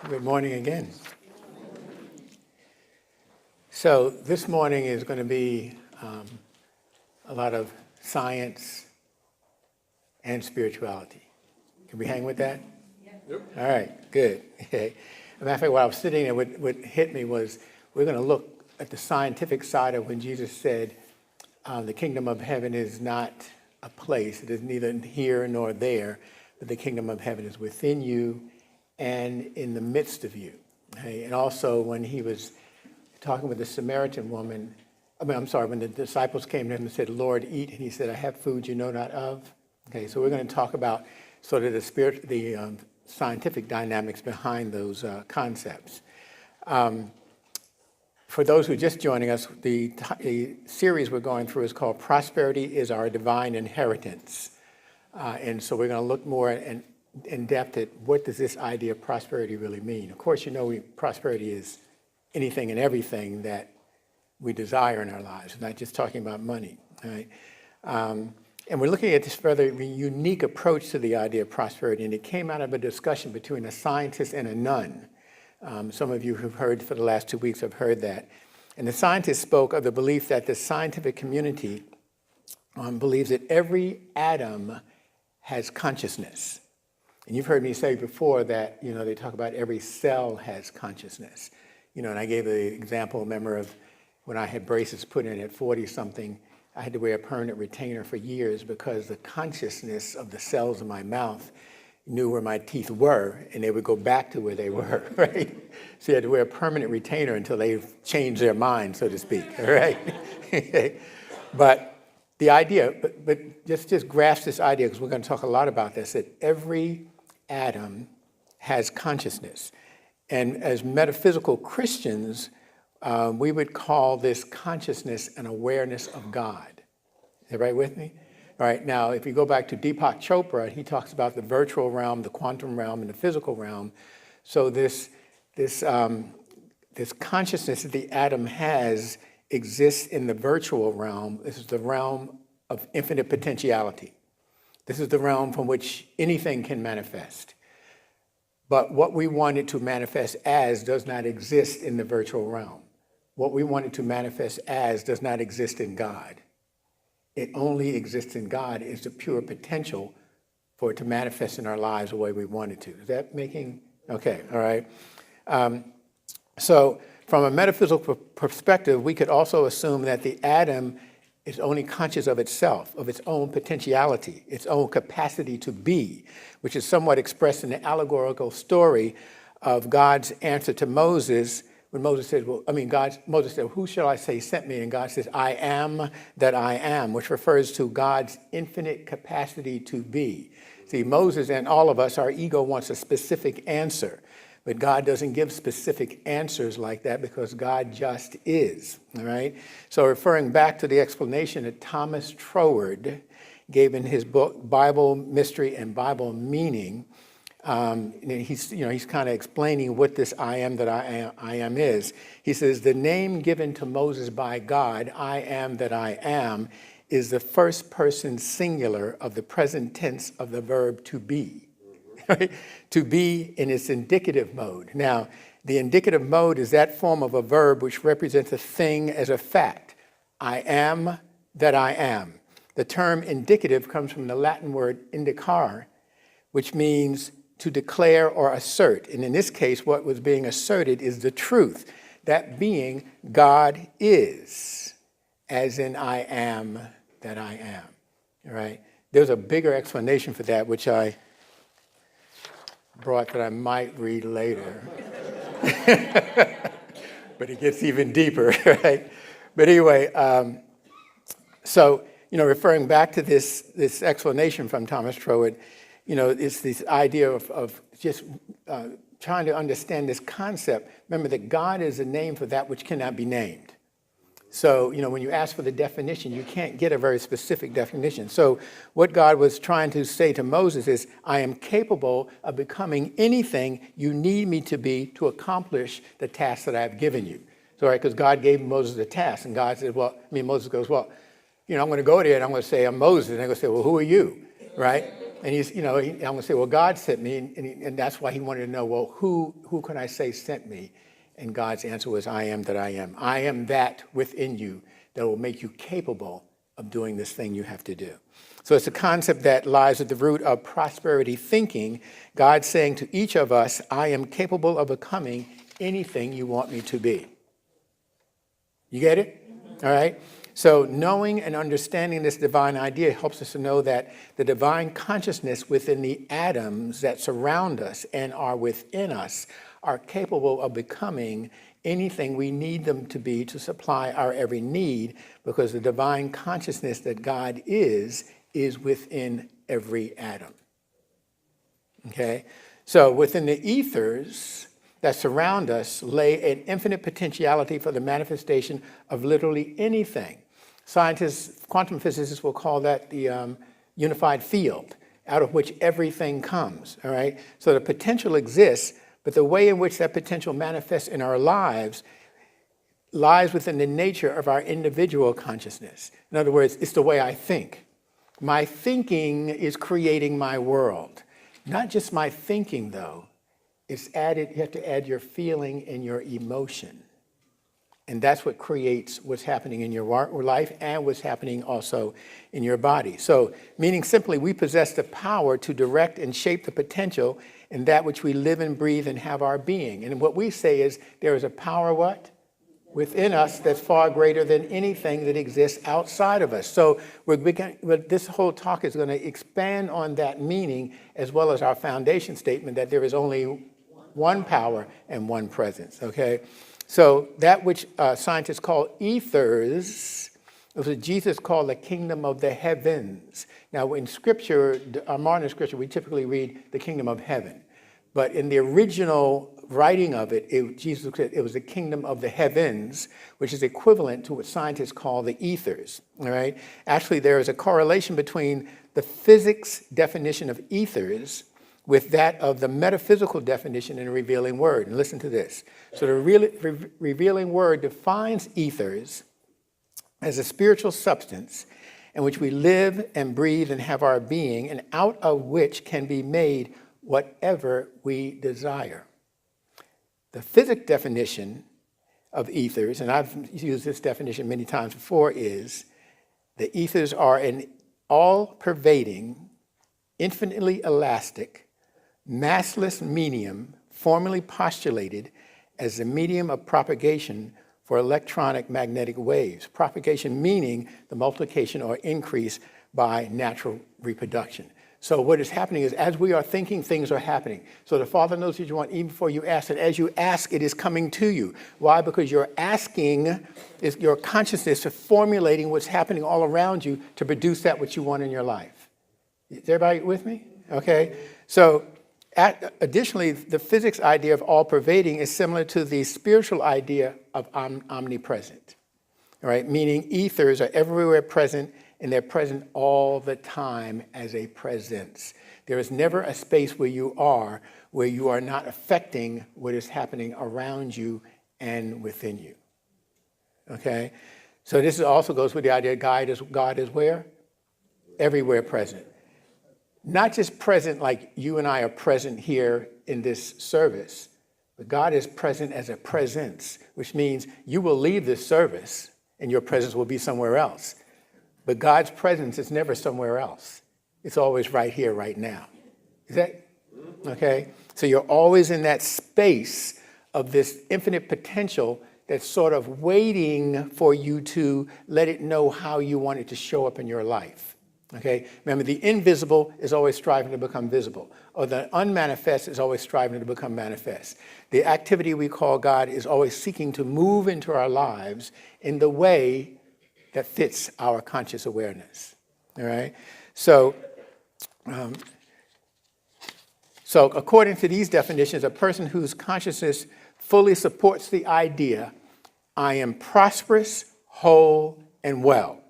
Good morning again. So this morning is going to be a lot of science and spirituality. Can we hang with that? Yep. All right, good. As a matter of fact, while I was sitting there, what hit me was we're going to look at the scientific side of when Jesus said the kingdom of heaven is not a place. It is neither here nor there, but the kingdom of heaven is within you and in the midst of you. Okay? And also when he was talking with the Samaritan woman, when the disciples came to him and said, Lord, eat, and he said, I have food you know not of. Okay, so we're going to talk about sort of the scientific dynamics behind those concepts. For those who are just joining us, the series we're going through is called Prosperity is Our Divine Inheritance. And so we're going to look more in depth at what does this idea of prosperity really mean. Of course, prosperity is anything and everything that we desire in our lives. We're not just talking about money. Right? And we're looking at this rather unique approach to the idea of prosperity, and it came out of a discussion between a scientist and a nun. Some of you who've heard for the last 2 weeks have heard that. And the scientist spoke of the belief that the scientific community believes that every atom has consciousness. And you've heard me say before that, they talk about every cell has consciousness. And I gave the example, remember, of when I had braces put in at 40-something, I had to wear a permanent retainer for years because the consciousness of the cells in my mouth knew where my teeth were, and they would go back to where they were, right? So you had to wear a permanent retainer until they changed their mind, so to speak, all right? But the idea, but just grasp this idea, because we're going to talk a lot about this, that every atom has consciousness. And as metaphysical Christians, we would call this consciousness an awareness of God. Is that right with me? All right, now, if you go back to Deepak Chopra, he talks about the virtual realm, the quantum realm, and the physical realm. So this consciousness that the atom has exists in the virtual realm. This is the realm of infinite potentiality. This is the realm from which anything can manifest. But what we want it to manifest as does not exist in the virtual realm. What we want it to manifest as does not exist in God. It only exists in God is the pure potential for it to manifest in our lives the way we want it to. Is that making? Okay, all right. So from a metaphysical perspective, we could also assume that the atom is only conscious of itself, of its own potentiality, its own capacity to be, which is somewhat expressed in the allegorical story of God's answer to Moses when Moses said, Moses said, who shall I say sent me? And God says, I am that I am, which refers to God's infinite capacity to be. See, Moses and all of us, our ego wants a specific answer. But God doesn't give specific answers like that because God just is, all right? So referring back to the explanation that Thomas Troward gave in his book, Bible Mystery and Bible Meaning, he's kind of explaining what this I am that I am is. He says, the name given to Moses by God, I am that I am, is the first person singular of the present tense of the verb to be. Right? To be in its indicative mode. Now, the indicative mode is that form of a verb which represents a thing as a fact. I am that I am. The term indicative comes from the Latin word indicare, which means to declare or assert. And in this case, what was being asserted is the truth. That being, God is, as in I am that I am. All right? There's a bigger explanation for that, which I brought that I might read later. But it gets even deeper, right? But anyway, referring back to this explanation from Thomas Troward, it's this idea of just trying to understand this concept. Remember that God is a name for that which cannot be named. So, when you ask for the definition, you can't get a very specific definition. So what God was trying to say to Moses is, I am capable of becoming anything you need me to be to accomplish the task that I've given you. So, right, because God gave Moses a task, and God said, Moses goes, I'm going to go there, and I'm going to say, I'm Moses. And I'm going to say, well, who are you, right? And he's, I'm going to say, well, God sent me, and that's why he wanted to know, well, who can I say sent me? And God's answer was, I am that I am. I am that within you that will make you capable of doing this thing you have to do. So it's a concept that lies at the root of prosperity thinking. God saying to each of us, I am capable of becoming anything you want me to be. You get it? All right? So knowing and understanding this divine idea helps us to know that the divine consciousness within the atoms that surround us and are within us are capable of becoming anything we need them to be to supply our every need, because the divine consciousness that God is within every atom. Okay? So within the ethers that surround us lay an infinite potentiality for the manifestation of literally anything. Scientists, quantum physicists will call that the unified field, out of which everything comes, all right? So the potential exists, but the way in which that potential manifests in our lives lies within the nature of our individual consciousness. In other words, it's the way I think. My thinking is creating my world. Not just my thinking, though. It's added, you have to add your feeling and your emotion. And that's what creates what's happening in your life and what's happening also in your body. So, meaning simply, we possess the power to direct and shape the potential in that which we live and breathe and have our being. And what we say is there is a power, what? Within us that's far greater than anything that exists outside of us. So this whole talk is going to expand on that meaning, as well as our foundation statement that there is only one power and one presence, okay? So that which scientists call ethers, it was what Jesus called the kingdom of the heavens. Now in Scripture, modern Scripture, we typically read the kingdom of heaven. But in the original writing of it, Jesus said it was the kingdom of the heavens, which is equivalent to what scientists call the ethers, all right? Actually, there is a correlation between the physics definition of ethers with that of the metaphysical definition in the revealing word. And listen to this. So the revealing word defines ethers as a spiritual substance in which we live and breathe and have our being, and out of which can be made whatever we desire. The physics definition of ethers, and I've used this definition many times before, is the ethers are an all-pervading, infinitely elastic, massless medium formally postulated as the medium of propagation for electronic magnetic waves. Propagation meaning the multiplication or increase by natural reproduction. So what is happening is, as we are thinking, things are happening. So the Father knows what you want even before you ask it. As you ask, it is coming to you. Why? Because you're asking, is your consciousness is formulating what's happening all around you to produce that which you want in your life. Is everybody with me? Okay. So additionally, the physics idea of all-pervading is similar to the spiritual idea of omnipresent. All right? Meaning ethers are everywhere present, and they're present all the time as a presence. There is never a space where you are not affecting what is happening around you and within you. Okay? So this also goes with the idea God is where? Everywhere present. Not just present like you and I are present here in this service, but God is present as a presence, which means you will leave this service and your presence will be somewhere else. But God's presence is never somewhere else. It's always right here, right now. Is that okay? So you're always in that space of this infinite potential that's sort of waiting for you to let it know how you want it to show up in your life. Okay? Remember, the invisible is always striving to become visible, or the unmanifest is always striving to become manifest. The activity we call God is always seeking to move into our lives in the way that fits our conscious awareness. All right? So according to these definitions, a person whose consciousness fully supports the idea, I am prosperous, whole, and well.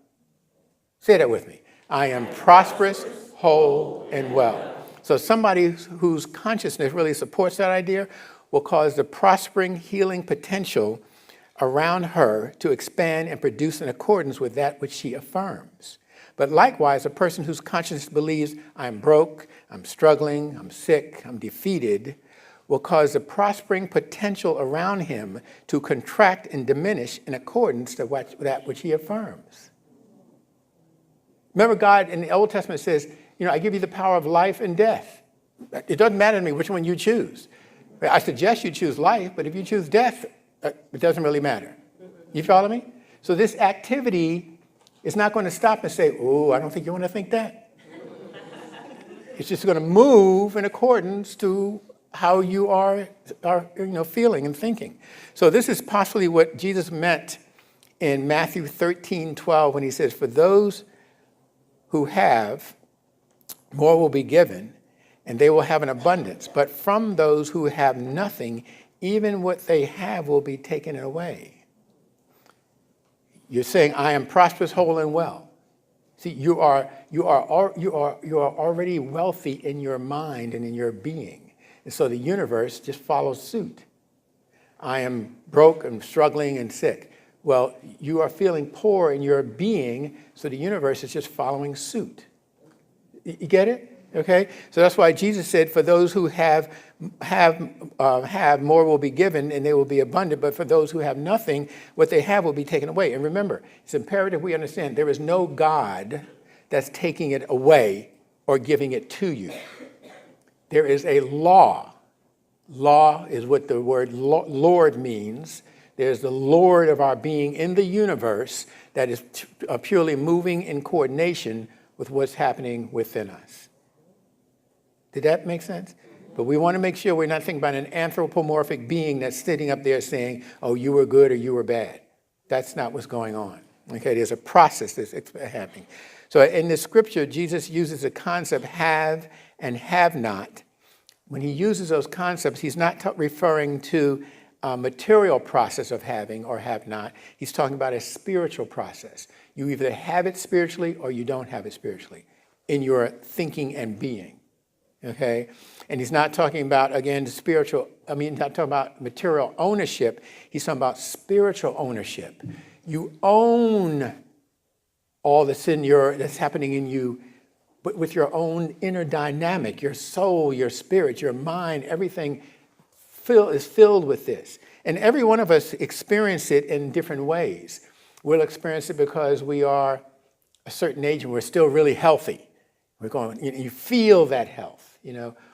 Say that with me. I am prosperous, whole, and well. So somebody whose consciousness really supports that idea will cause the prospering, healing potential around her to expand and produce in accordance with that which she affirms. But likewise, a person whose conscience believes I'm broke, I'm struggling, I'm sick, I'm defeated, will cause the prospering potential around him to contract and diminish in accordance to that which he affirms. Remember, God in the Old Testament says, I give you the power of life and death. It doesn't matter to me which one you choose. I suggest you choose life, but if you choose death, it doesn't really matter. You follow me? So this activity is not going to stop and say, oh, I don't think you want to think that. It's just going to move in accordance to how you are feeling and thinking. So this is possibly what Jesus meant in Matthew 13:12 when he says, for those who have, more will be given, and they will have an abundance. But from those who have nothing, even what they have will be taken away. You're saying, I am prosperous, whole, and well. See, you are already wealthy in your mind and in your being. And so the universe just follows suit. I am broke and struggling and sick. Well, you are feeling poor in your being, so the universe is just following suit. You get it? Okay? So that's why Jesus said, for those who have more will be given and they will be abundant, but for those who have nothing, what they have will be taken away. And remember, it's imperative we understand there is no God that's taking it away or giving it to you. There is a law. Law is what the word Lord means. There's the Lord of our being in the universe that is purely moving in coordination with what's happening within us. Did that make sense? But we want to make sure we're not thinking about an anthropomorphic being that's sitting up there saying, oh, you were good or you were bad. That's not what's going on. Okay, there's a process that's happening. So in the scripture, Jesus uses the concept have and have not. When he uses those concepts, he's not referring to a material process of having or have not. He's talking about a spiritual process. You either have it spiritually or you don't have it spiritually in your thinking and being. Okay? And he's not talking about, again, not talking about material ownership. He's talking about spiritual ownership. You own all that's that's happening in you, but with your own inner dynamic, your soul, your spirit, your mind, everything is filled with this. And every one of us experience it in different ways. We'll experience it because we are a certain age and we're still really healthy. We're going, you feel that health,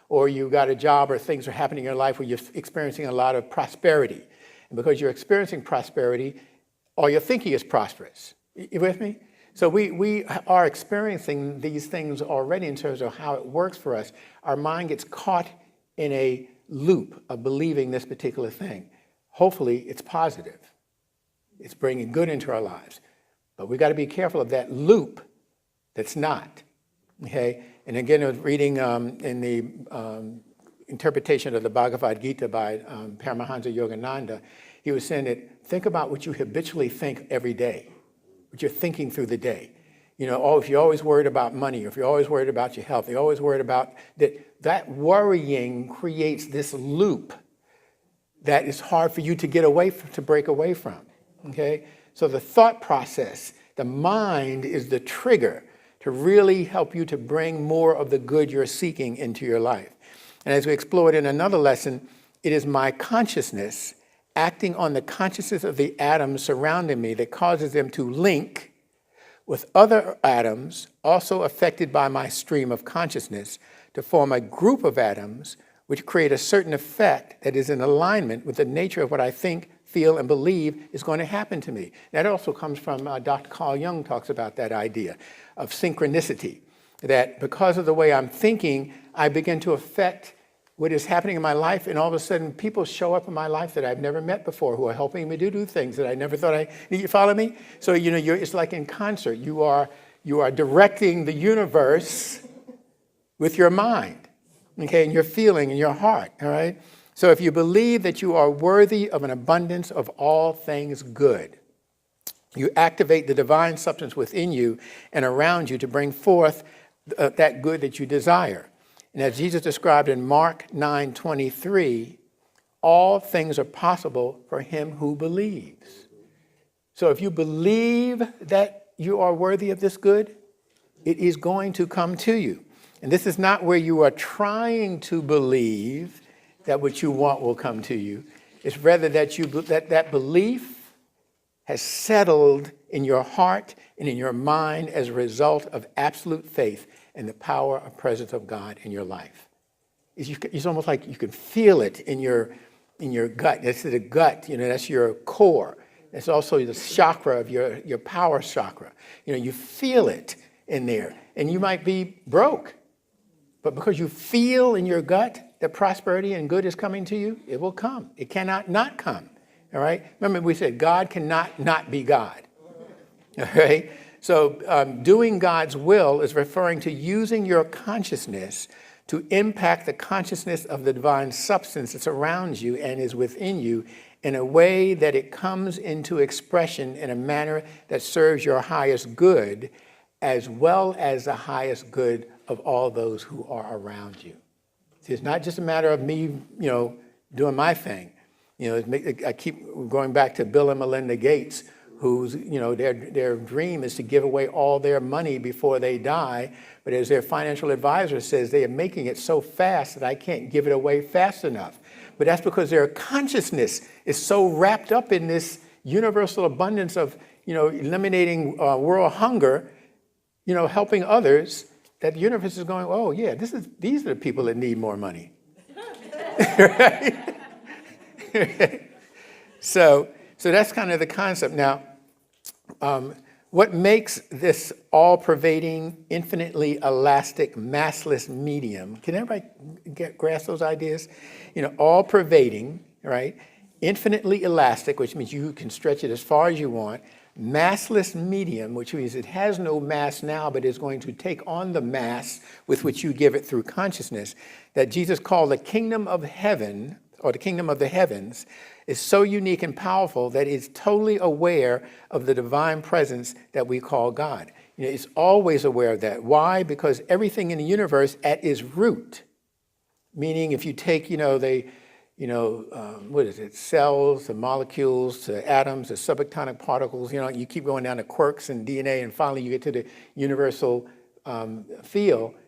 or you got a job or things are happening in your life where you're experiencing a lot of prosperity. And because you're experiencing prosperity, all you're thinking is prosperous. You with me? So we are experiencing these things already in terms of how it works for us. Our mind gets caught in a loop of believing this particular thing. Hopefully, it's positive. It's bringing good into our lives. But we got to be careful of that loop that's not. Okay? And again, I was reading in the interpretation of the Bhagavad Gita by Paramahansa Yogananda. He was saying that think about what you habitually think every day. What you're thinking through the day. If you're always worried about money, or if you're always worried about your health, you're always worried about that worrying creates this loop that is hard for you to get away from, to break away from. Okay? So the thought process, the mind is the trigger to really help you to bring more of the good you're seeking into your life. And as we explored in another lesson, it is my consciousness acting on the consciousness of the atoms surrounding me that causes them to link with other atoms also affected by my stream of consciousness to form a group of atoms which create a certain effect that is in alignment with the nature of what I think, feel, and believe is going to happen to me. That also comes from Dr. Carl Jung talks about that idea of synchronicity, that because of the way I'm thinking, I begin to affect what is happening in my life, and all of a sudden people show up in my life that I've never met before who are helping me to do things that I never thought you follow me? So, it's like in concert. You are directing the universe with your mind, okay, and your feeling and your heart, all right? So if you believe that you are worthy of an abundance of all things good, you activate the divine substance within you and around you to bring forth that good that you desire. And as Jesus described in Mark 9:23, all things are possible for him who believes. So if you believe that you are worthy of this good, It is going to come to you. And this is not where you are trying to believe that what you want will come to you. It's rather that that belief has settled in your heart and in your mind as a result of absolute faith in the power and presence of God in your life. It's almost like you can feel it in your gut. That's the gut, that's your core. It's also the chakra of your power chakra. You feel it in there. And you might be broke, but because you feel in your gut that prosperity and good is coming to you, it will come. It cannot not come. All right? Remember, we said God cannot not be God. All right? So doing God's will is referring to using your consciousness to impact the consciousness of the divine substance that surrounds you and is within you in a way that it comes into expression in a manner that serves your highest good, as well as the highest good of all those who are around you. See, it's not just a matter of me, doing my thing. I keep going back to Bill and Melinda Gates, whose, their dream is to give away all their money before they die. But as their financial advisor says, they are making it so fast that I can't give it away fast enough. But that's because their consciousness is so wrapped up in this universal abundance of, eliminating world hunger, helping others, that the universe is going, oh yeah, these are the people that need more money. Right? So that's kind of the concept. Now, what makes this all-pervading, infinitely elastic, massless medium, can everybody grasp those ideas? All-pervading, right? Infinitely elastic, which means you can stretch it as far as you want. Massless medium, which means it has no mass now, but is going to take on the mass with which you give it through consciousness, that Jesus called the kingdom of heaven, or the kingdom of the heavens, is so unique and powerful that it's totally aware of the divine presence that we call God. It's always aware of that. Why? Because everything in the universe at its root, meaning if you take, cells to molecules to atoms to subatomic particles, you keep going down to quarks and DNA, and finally you get to the universal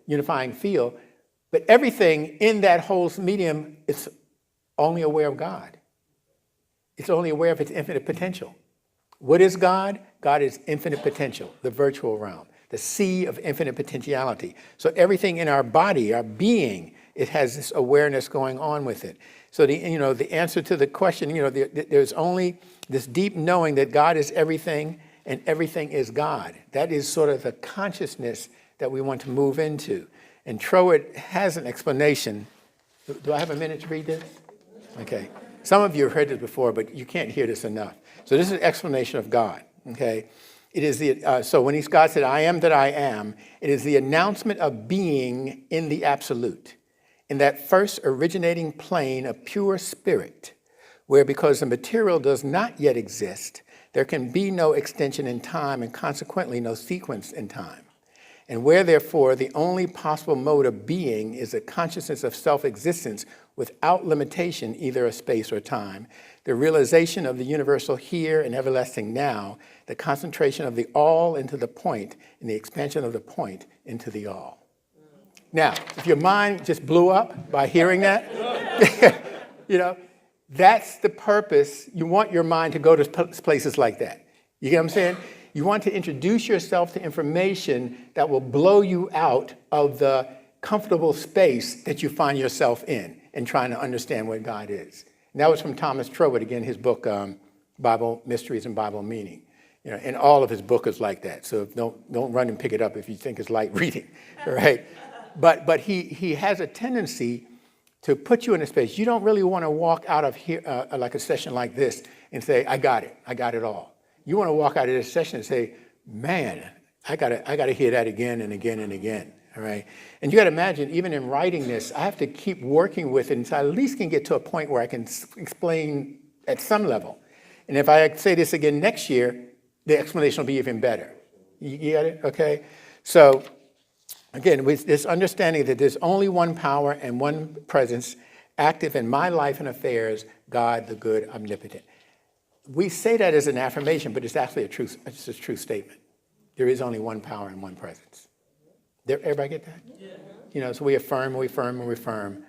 unifying field. But everything in that whole medium is only aware of God. It's only aware of its infinite potential. What is God? God is infinite potential, the virtual realm, the sea of infinite potentiality. So everything in our body, our being, it has this awareness going on with it. So the answer to the question, there's only this deep knowing that God is everything and everything is God. That is sort of the consciousness that we want to move into. And Troward has an explanation. Do I have a minute to read this? Okay. Some of you have heard this before, but you can't hear this enough. So this is an explanation of God. Okay. It is so when God said, "I am that I am," it is the announcement of being in the absolute, in that first originating plane of pure spirit, where because the material does not yet exist, there can be no extension in time and consequently no sequence in time. And where, therefore, the only possible mode of being is a consciousness of self-existence without limitation, either of space or time, the realization of the universal here and everlasting now, the concentration of the all into the point, and the expansion of the point into the all. Now, if your mind just blew up by hearing that, that's the purpose. You want your mind to go to places like that. You get what I'm saying? You want to introduce yourself to information that will blow you out of the comfortable space that you find yourself in and trying to understand what God is. And that was from Thomas Troward, again, his book, Bible Mysteries and Bible Meaning. And all of his book is like that. So don't run and pick it up if you think it's light reading, right? But he has a tendency to put you in a space. You don't really want to walk out of here, like a session like this, and say, I got it all. You want to walk out of this session and say, man, I gotta hear that again and again and again, all right? And you got to imagine, even in writing this, I have to keep working with it until I at least can get to a point where I can explain at some level. And if I say this again next year, the explanation will be even better. You get it? Okay? So, again, with this understanding that there's only one power and one presence active in my life and affairs, God, the good, omnipotent. We say that as an affirmation, but it's actually a true statement. There is only one power and one presence. Everybody get that? So we affirm, we affirm, and we affirm.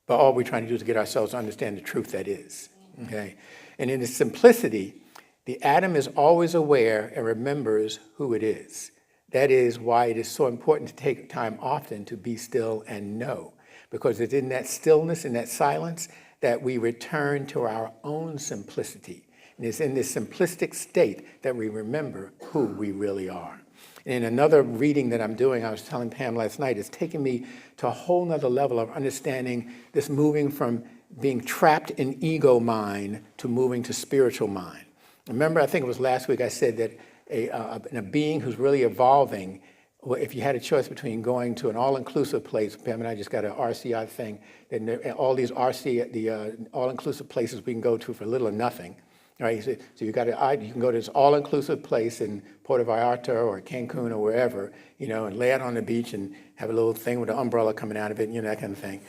But all we're trying to do is get ourselves to understand the truth that is. Okay? And in its simplicity, the atom is always aware and remembers who it is. That is why it is so important to take time often to be still and know. Because it's in that stillness, in that silence, that we return to our own simplicity. And it's in this simplistic state that we remember who we really are. In another reading that I'm doing, I was telling Pam last night, it's taken me to a whole nother level of understanding this moving from being trapped in ego mind to moving to spiritual mind. Remember, I think it was last week I said that a being who's really evolving, if you had a choice between going to an all-inclusive place, Pam and I just got an RCI thing, and all these all-inclusive places we can go to for little or nothing. Right, so you can go to this all-inclusive place in Puerto Vallarta or Cancun or wherever, and lay out on the beach and have a little thing with an umbrella coming out of it, that kind of thing.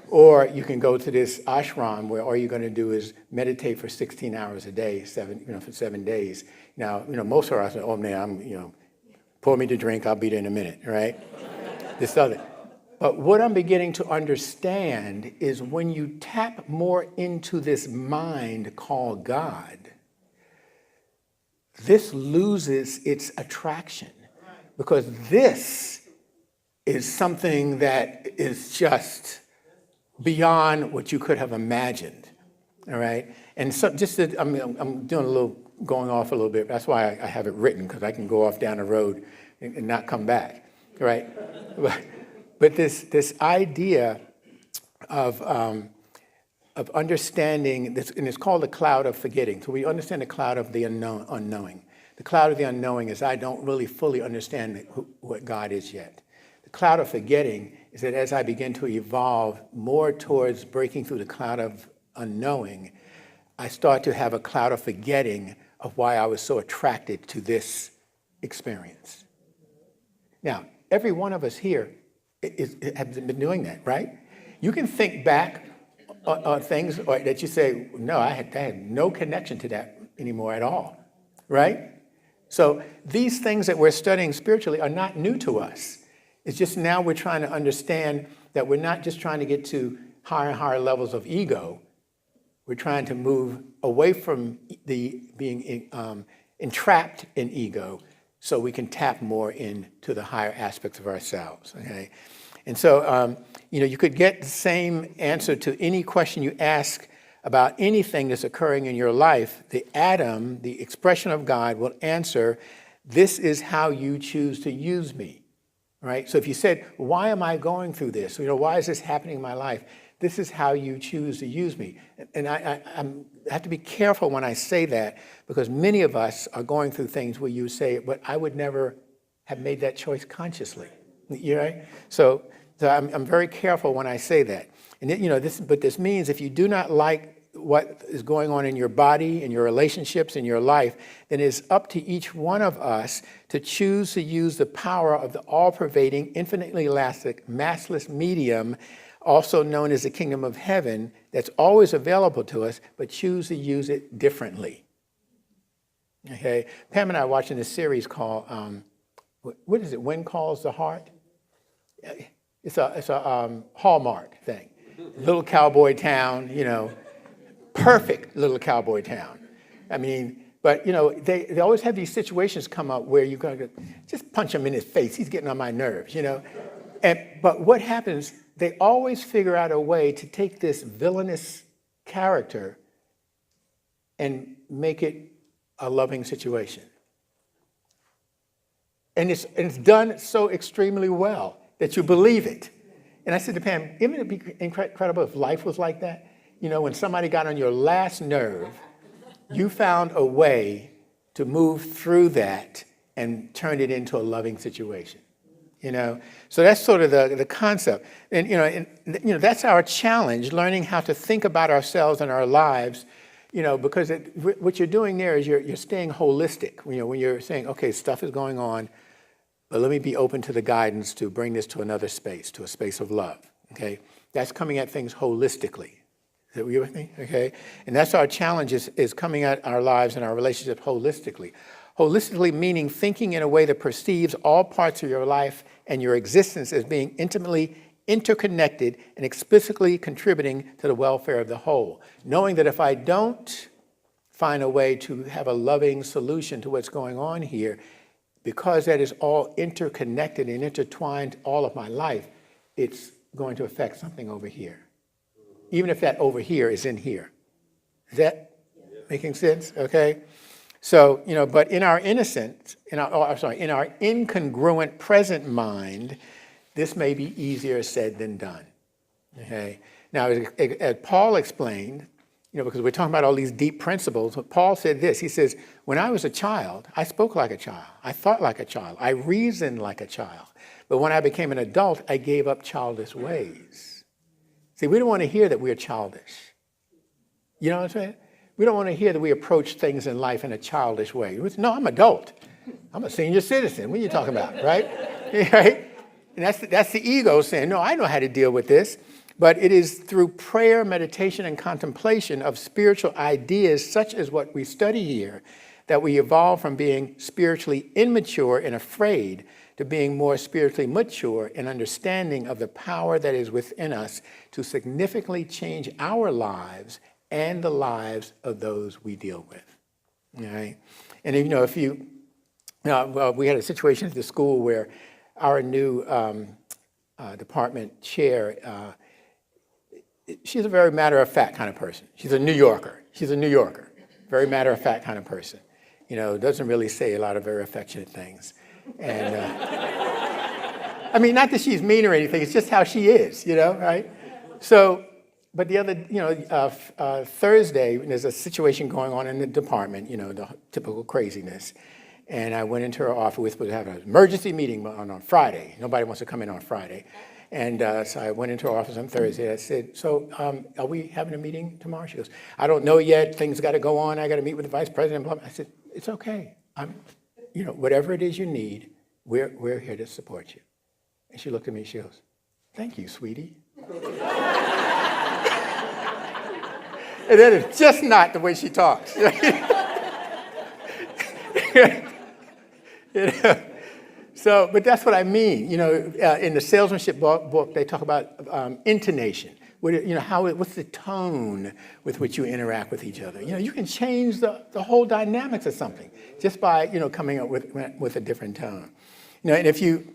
Or you can go to this ashram where all you're going to do is meditate for 16 hours a day, for 7 days. Now, most of us say, "Oh man, pour me the drink, I'll be there in a minute," right? This other. But what I'm beginning to understand is when you tap more into this mind called God, this loses its attraction, because this is something that is just beyond what you could have imagined, all right? And so I'm doing a little, going off a little bit. That's why I have it written, because I can go off down the road and not come back, right? But this idea of understanding this, and it's called the cloud of forgetting. So we understand the cloud of the unknowing. The cloud of the unknowing is I don't really fully understand what God is yet. The cloud of forgetting is that as I begin to evolve more towards breaking through the cloud of unknowing, I start to have a cloud of forgetting of why I was so attracted to this experience. Now, every one of us here have been doing that, right? You can think back on things that you say, no, I had no connection to that anymore at all, right? So these things that we're studying spiritually are not new to us. It's just now we're trying to understand that we're not just trying to get to higher and higher levels of ego. We're trying to move away from being entrapped in ego, so we can tap more into the higher aspects of ourselves, okay? And so, you could get the same answer to any question you ask about anything that's occurring in your life. The atom, the expression of God, will answer, this is how you choose to use me, right? So if you said, why am I going through this? Why is this happening in my life? This is how you choose to use me. And I have to be careful when I say that, because many of us are going through things where you say, but I would never have made that choice consciously. Right? So I'm very careful when I say that. And this means if you do not like what is going on in your body, in your relationships, in your life, then it is up to each one of us to choose to use the power of the all-pervading, infinitely elastic, massless medium, also known as the kingdom of heaven, that's always available to us, but choose to use it differently. Okay? Pam and I are watching this series called, what is it, When Calls the Heart? It's a Hallmark thing. Little cowboy town, perfect little cowboy town. I mean, but, they always have these situations come up where you're going to just punch him in his face. He's getting on my nerves, But what happens, they always figure out a way to take this villainous character and make it a loving situation. And it's done so extremely well that you believe it. And I said to Pam, isn't it be incredible if life was like that? When somebody got on your last nerve, you found a way to move through that and turn it into a loving situation. So that's sort of the concept. And that's our challenge, learning how to think about ourselves and our lives, because what you're doing there is you're staying holistic. When you're saying, okay, stuff is going on, but let me be open to the guidance to bring this to another space, to a space of love, okay? That's coming at things holistically. Is that what you're with me? Okay? And that's our challenge, is coming at our lives and our relationships holistically. Holistically meaning thinking in a way that perceives all parts of your life and your existence as being intimately interconnected and explicitly contributing to the welfare of the whole. Knowing that if I don't find a way to have a loving solution to what's going on here, because that is all interconnected and intertwined all of my life, it's going to affect something over here. Even if that over here is in here. Is that making sense? Okay. So, but in our innocent, in our incongruent present mind, this may be easier said than done. Okay. Now, as Paul explained, because we're talking about all these deep principles, Paul said this. He says, when I was a child, I spoke like a child. I thought like a child. I reasoned like a child. But when I became an adult, I gave up childish ways. See, we don't want to hear that we're childish. You know what I'm saying? We don't want to hear that we approach things in life in a childish way. No, I'm adult. I'm a senior citizen. What are you talking about, right? Right? And that's the ego saying, no, I know how to deal with this. But it is through prayer, meditation, and contemplation of spiritual ideas such as what we study here that we evolve from being spiritually immature and afraid to being more spiritually mature and understanding of the power that is within us to significantly change our lives and the lives of those we deal with. All right? And we had a situation at the school where our new department chair, she's a very matter-of-fact kind of person. She's a New Yorker. Very matter-of-fact kind of person. Doesn't really say a lot of very affectionate things. And not that she's mean or anything, it's just how she is, right? So, but the other, Thursday, there's a situation going on in the department, the typical craziness. And I went into her office. We were supposed to have an emergency meeting on Friday. Nobody wants to come in on Friday. And so I went into her office on Thursday. I said, so are we having a meeting tomorrow? She goes, I don't know yet. Things got to go on. I got to meet with the vice president. Blah, blah. I said, it's okay. Whatever it is you need, we're here to support you. And she looked at me. She goes, thank you, sweetie. And that is just not the way she talks. So, but that's what I mean. In the salesmanship book, they talk about intonation. What's the tone with which you interact with each other? You can change the whole dynamics of something just by coming up with a different tone. And if you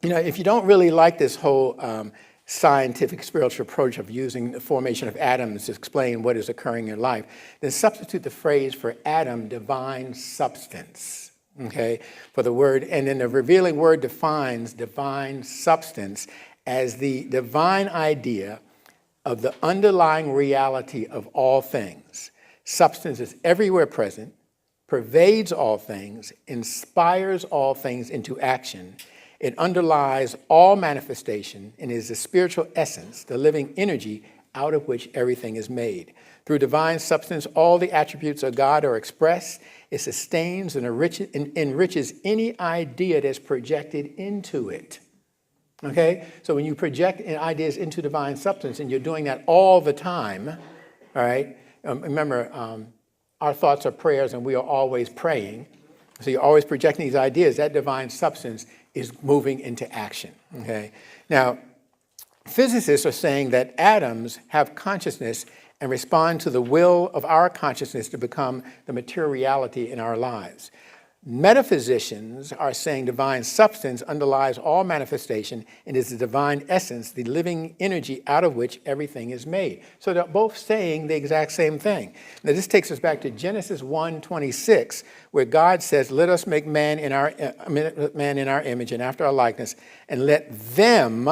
don't really like this whole scientific spiritual approach of using the formation of atoms to explain what is occurring in life, then substitute the phrase for atom, divine substance. Okay, for the word, and then the revealing word defines divine substance as the divine idea of the underlying reality of all things. Substance is everywhere present, pervades all things, inspires all things into action. It underlies all manifestation and is the spiritual essence, the living energy out of which everything is made. Through divine substance, all the attributes of God are expressed. It sustains and enriches any idea that's projected into it. Okay? So when you project ideas into divine substance, and you're doing that all the time, all right? Remember, our thoughts are prayers, and we are always praying. So you're always projecting these ideas. That divine substance is moving into action. Okay? Now, physicists are saying that atoms have consciousness and respond to the will of our consciousness to become the material reality in our lives. Metaphysicians are saying divine substance underlies all manifestation and is the divine essence, the living energy out of which everything is made. So they're both saying the exact same thing. Now this takes us back to Genesis 1:26, where God says, let us make man in our image and after our likeness, and let them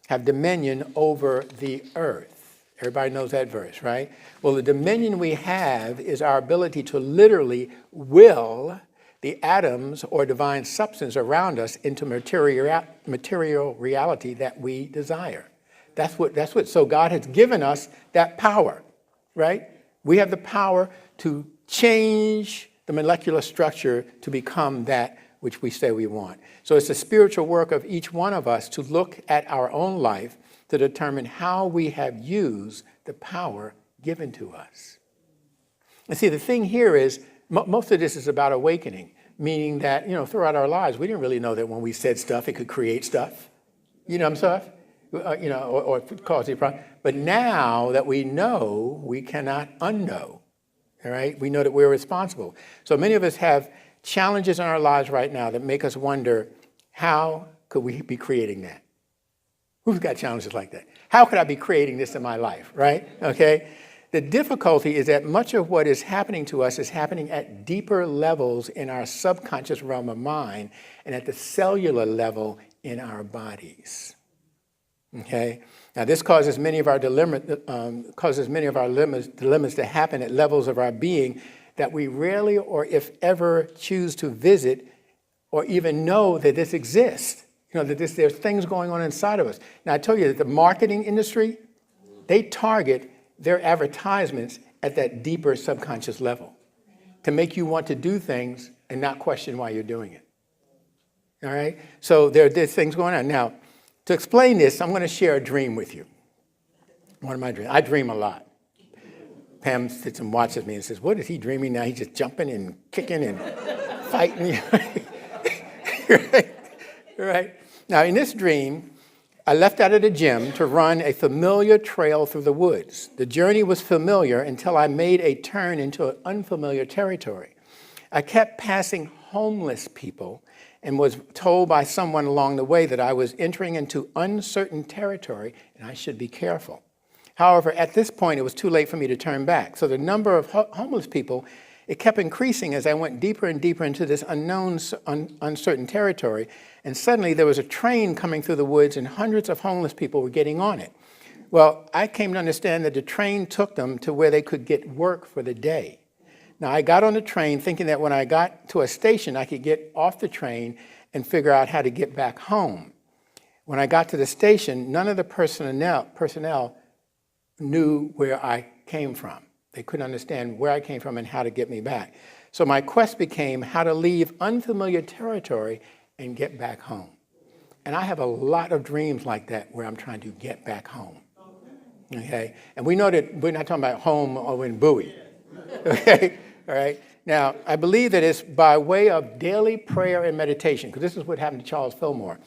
have dominion over the earth. Everybody knows that verse, right? Well, the dominion we have is our ability to literally will the atoms or divine substance around us into material reality that we desire. So God has given us that power, right? We have the power to change the molecular structure to become that which we say we want. So it's a spiritual work of each one of us to look at our own life to determine how we have used the power given to us. And see, the thing here is Most of this is about awakening, meaning that, throughout our lives, we didn't really know that when we said stuff, it could create stuff. Stuff? Or cause a problem. But now that we know, we cannot unknow. All right? We know that we're responsible. So many of us have challenges in our lives right now that make us wonder, how could we be creating that? Who's got challenges like that? How could I be creating this in my life, right? Okay? The difficulty is that much of what is happening to us is happening at deeper levels in our subconscious realm of mind and at the cellular level in our bodies. Okay? Now, this causes many of our dilemmas to happen at levels of our being that we rarely or if ever choose to visit or even know that this exists. That there's things going on inside of us. Now, I tell you that the marketing industry, they target their advertisements at that deeper subconscious level to make you want to do things and not question why you're doing it. All right? So there's things going on. Now, to explain this, I'm going to share a dream with you. One of my dreams. I dream a lot. Pam sits and watches me and says, what is he dreaming now? He's just jumping and kicking and fighting. Right? Now, in this dream, I left out of the gym to run a familiar trail through the woods. The journey was familiar until I made a turn into an unfamiliar territory. I kept passing homeless people and was told by someone along the way that I was entering into uncertain territory and I should be careful. However, at this point, it was too late for me to turn back. So the number of homeless people, it kept increasing as I went deeper and deeper into this unknown, uncertain territory. And suddenly there was a train coming through the woods and hundreds of homeless people were getting on it. Well, I came to understand that the train took them to where they could get work for the day. Now, I got on the train thinking that when I got to a station, I could get off the train and figure out how to get back home. When I got to the station, none of the personnel knew where I came from. They couldn't understand where I came from and how to get me back. So my quest became how to leave unfamiliar territory and get back home. And I have a lot of dreams like that where I'm trying to get back home. Okay? And we know that we're not talking about home over in Bowie. Okay? All right? Now, I believe that it's by way of daily prayer and meditation, because this is what happened to Charles Fillmore.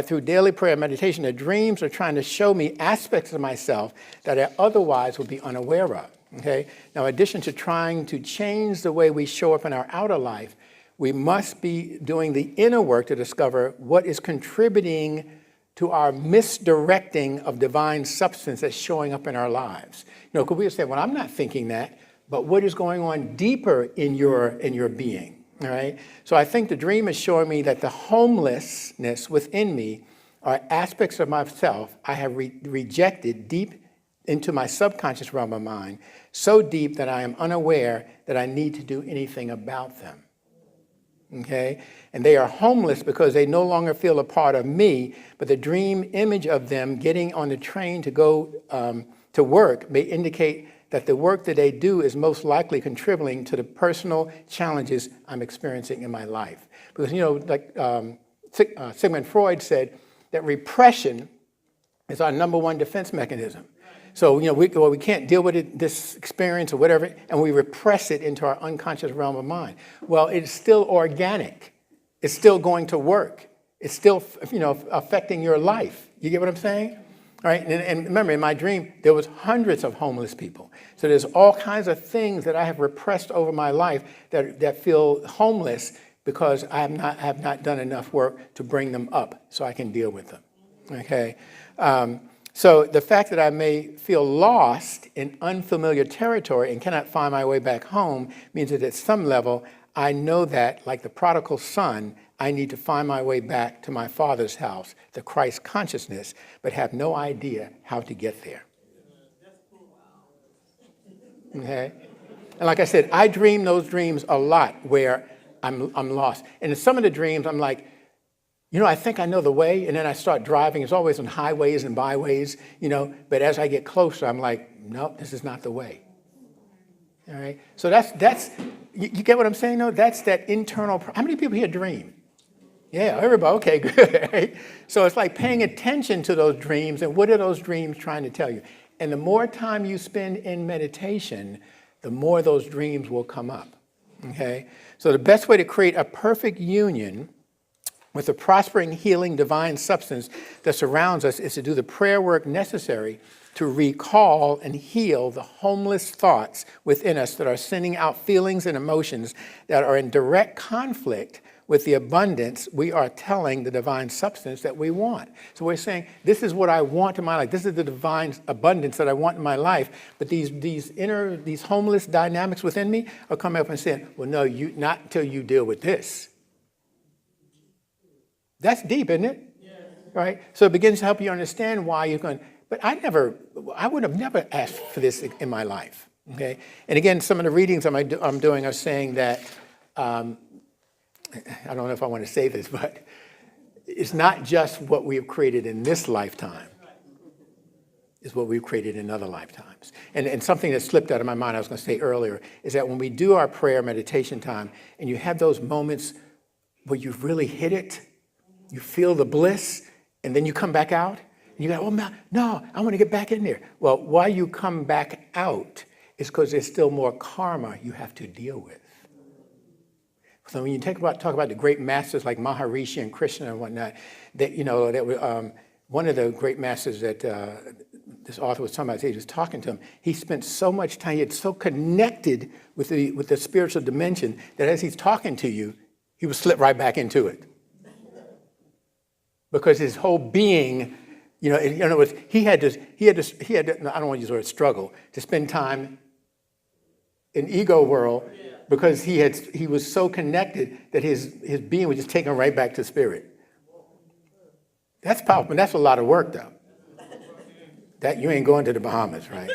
Through daily prayer and meditation, the dreams are trying to show me aspects of myself that I otherwise would be unaware of. Okay? Now, in addition to trying to change the way we show up in our outer life, we must be doing the inner work to discover what is contributing to our misdirecting of divine substance that's showing up in our lives. Because we say, well, I'm not thinking that, but what is going on deeper in your being? All right? So I think the dream is showing me that the homelessness within me are aspects of myself I have rejected deep into my subconscious realm of mind, so deep that I am unaware that I need to do anything about them. Okay? And they are homeless because they no longer feel a part of me, but the dream image of them getting on the train to go to work may indicate that the work that they do is most likely contributing to the personal challenges I'm experiencing in my life. Because, like Sigmund Freud said, that repression is our number one defense mechanism. So, we can't deal with this experience or whatever, and we repress it into our unconscious realm of mind. Well, it's still organic. It's still going to work. It's still, affecting your life. You get what I'm saying? All right, and remember, in my dream, there was hundreds of homeless people. So there's all kinds of things that I have repressed over my life that feel homeless because I have not done enough work to bring them up so I can deal with them. Okay? So the fact that I may feel lost in unfamiliar territory and cannot find my way back home means that at some level, I know that, like the prodigal son, I need to find my way back to my Father's house, the Christ consciousness, but have no idea how to get there. Okay? And like I said, I dream those dreams a lot where I'm lost. And in some of the dreams, I'm like, I think I know the way, and then I start driving. It's always on highways and byways, but as I get closer, I'm like, nope, this is not the way. All right? So that's you get what I'm saying, though? That's that internal. How many people here dream? Yeah, everybody. Okay, good. Right? So it's like paying attention to those dreams, and what are those dreams trying to tell you? And the more time you spend in meditation, the more those dreams will come up. Okay? So the best way to create a perfect union with the prospering, healing, divine substance that surrounds us is to do the prayer work necessary to recall and heal the homeless thoughts within us that are sending out feelings and emotions that are in direct conflict with the abundance we are telling the divine substance that we want. So we're saying, this is what I want in my life. This is the divine abundance that I want in my life. But these homeless dynamics within me are coming up and saying, well, no, not until you deal with this. That's deep, isn't it? Yes. Right? So it begins to help you understand why you're going, but I would have never asked for this in my life. Okay? And again, some of the readings I'm doing are saying that, I don't know if I want to say this, but it's not just what we have created in this lifetime. It's what we've created in other lifetimes. And something that slipped out of my mind, I was going to say earlier, is that when we do our prayer meditation time, and you have those moments where you've really hit it, you feel the bliss, and then you come back out, and you go, oh, no, I want to get back in there. Well, why you come back out is because there's still more karma you have to deal with. So when you talk about the great masters like Maharishi and Krishna and whatnot, one of the great masters that this author was talking about, he was talking to him, he spent so much time, he had so connected with the spiritual dimension that as he's talking to you, he would slip right back into it. Because his whole being, in other words, he had to, I don't want to use the word struggle, to spend time in ego world because he was so connected that his being was just taken right back to spirit. That's powerful. That's a lot of work, though. That you ain't going to the Bahamas, right?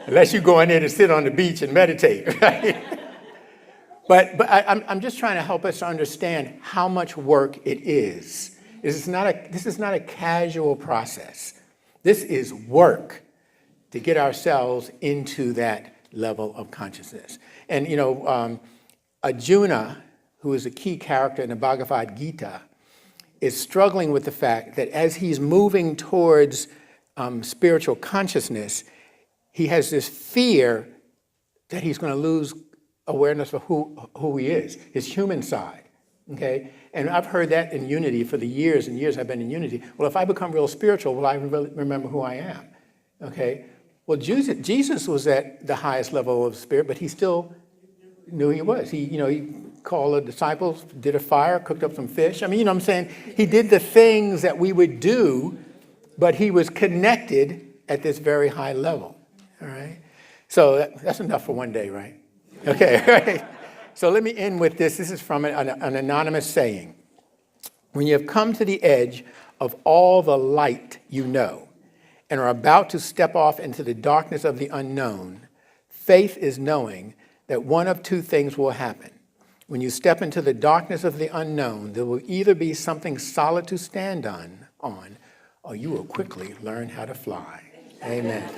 Unless you go in there to sit on the beach and meditate, right? But I'm just trying to help us to understand how much work it is. This is not a casual process. This is work to get ourselves into that level of consciousness. And, Arjuna, who is a key character in the Bhagavad Gita, is struggling with the fact that as he's moving towards spiritual consciousness, he has this fear that he's going to lose awareness of who he is, his human side, okay? And I've heard that in Unity for the years and years I've been in Unity. Well, if I become real spiritual, will I really remember who I am, okay? Well, Jesus was at the highest level of spirit, but he still knew he was. He called the disciples, did a fire, cooked up some fish. I mean, you know what I'm saying? He did the things that we would do, but he was connected at this very high level, all right? So that's enough for one day, right? Okay, right. So let me end with this. This is from an anonymous saying. When you have come to the edge of all the light you know and are about to step off into the darkness of the unknown, faith is knowing that one of two things will happen. When you step into the darkness of the unknown, there will either be something solid to stand on, or you will quickly learn how to fly. Amen.